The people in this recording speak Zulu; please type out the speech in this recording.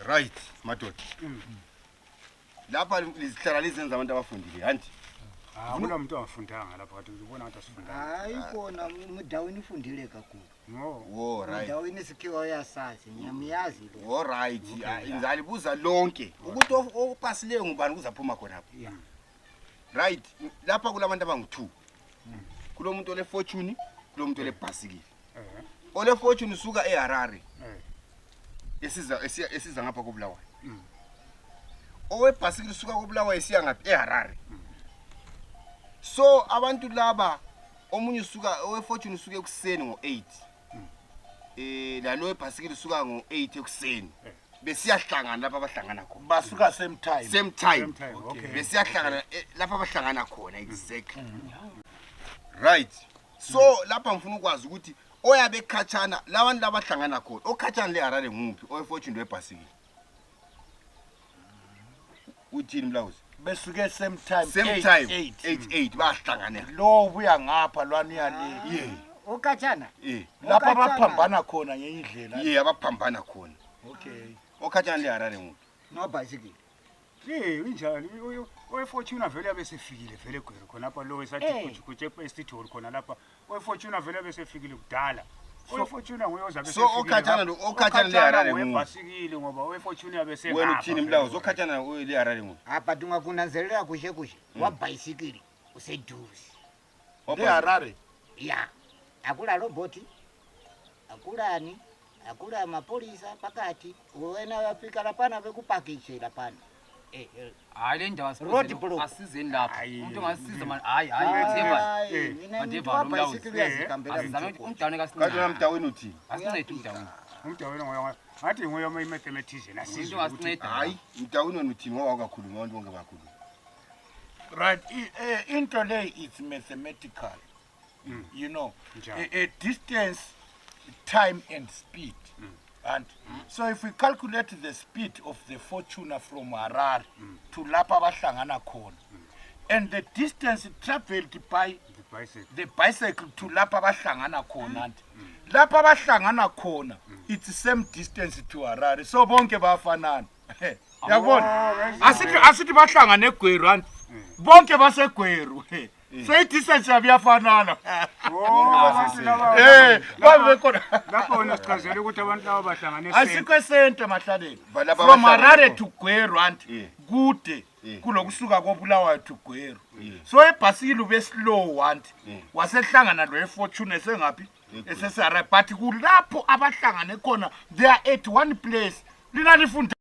Right, madoda. Lapha lizihlala lizenza abantu abafundile, hanti. Akuna umuntu ongafundanga lapha kade ngibona ngathi asifundanga. Hayi khona umdaweni ufundile kakhulu. Oh, right. Umdaweni isikhiwa yasazi, ngiyamiyazi lo. Oh, right. Ngizalibuza lonke ukuthi opasileyo ngubani kuzaphuma khona lapha. Yeah. Right. Lapha kulabantu abangu2. Kulomuntu ole fortune, kulomuntu ole bhasikile. Ole fortune usuka eHarare. Esiza ngapha koBulawayo. Owe bhasikile usuka koBulawayo esiya ngapha eHarare. So abantu laba omunye usuka owe fortune usuke ekuseni ngo8. La lo ebhasikile usuka ngo8 ekuseni. Besiyahlangana lapha abahlangana khona. Basuka same time. Same time. Okay. Besiyahlangana lapha abahlangana khona exactly. Right. So lapha ngifuna ukwazi ukuthi oyabe ekhatshana labantu labahlangana khona. Okhatshana leHarare nguphi? Owe fortune webhasikile. Uthini mlawuzi? Besuke same time. Same time. 8 bahlangana. Lo buya ngapha lwaniya le. Yeah. Ukatshana? Lapha abaphambana khona ngenye indlela. Yeah, abaphambana khona. Okay. Okhatshana leHarare nguphi? No bicycle. Injani owefortune vele abesefikile vele egwero khona lapha lo esathi kuche esitholi khona lapha owefortune vele abesefikile kudala owefortune nguye ozabe So okhatshana leHarare nguphi? Webasikile ngoba owefortune abesengapha. Wena uthini mlawuzi? Okhatshana leHarare nguphi? Apha tungakunanzelela kuhle wa bicycle useduze. leHarare. Yeah. Akula robot. Akulani? Akula mapolisa pakati. Wena wafika lapana bekupackage lapana. Hayi le ndawo Road block. asizeni lapha. Umuntu ongasiza manje hayi Mina ngitwa bicycle yazikambela. asizame umdawuni Kanti kaSinene. namdawini uthini? Asincede umdawuni. Umdawini ngoba ngathi nguye mathematician Umuntu asizwe. ongasinceda. Hayi, umdawini wena uthini ngoba kakhulu ngabantu bonke bakhulu. Right. Into le is mathematical. You know, a distance, time and speed. And so if we calculate the speed of the Fortuna from Harare to Lapa Bahlangana Khona, and the distance traveled by the bicycle to Lapa Bahlangana Khona, Lapa Bahlangana Khona, it's the same distance to Harare. So bonke bafanana. Yabona? Asithi bahlangana eGweru and bonke basegweru. So i-distance yabiyafanana. Babe khona. Lapho wena sichazela ukuthi abantu laba bahlangane Asikho center mahlaleni. Balapha From bahlangana Harare khona. to Gweru and kude kulokusuka koBulawayo to Gweru. Yeah. So ebhasikile ube slow and wasehlangana lo eFortune sengaphi esesihara but kulapho abahlangane khona they are at one place. Lina lifunda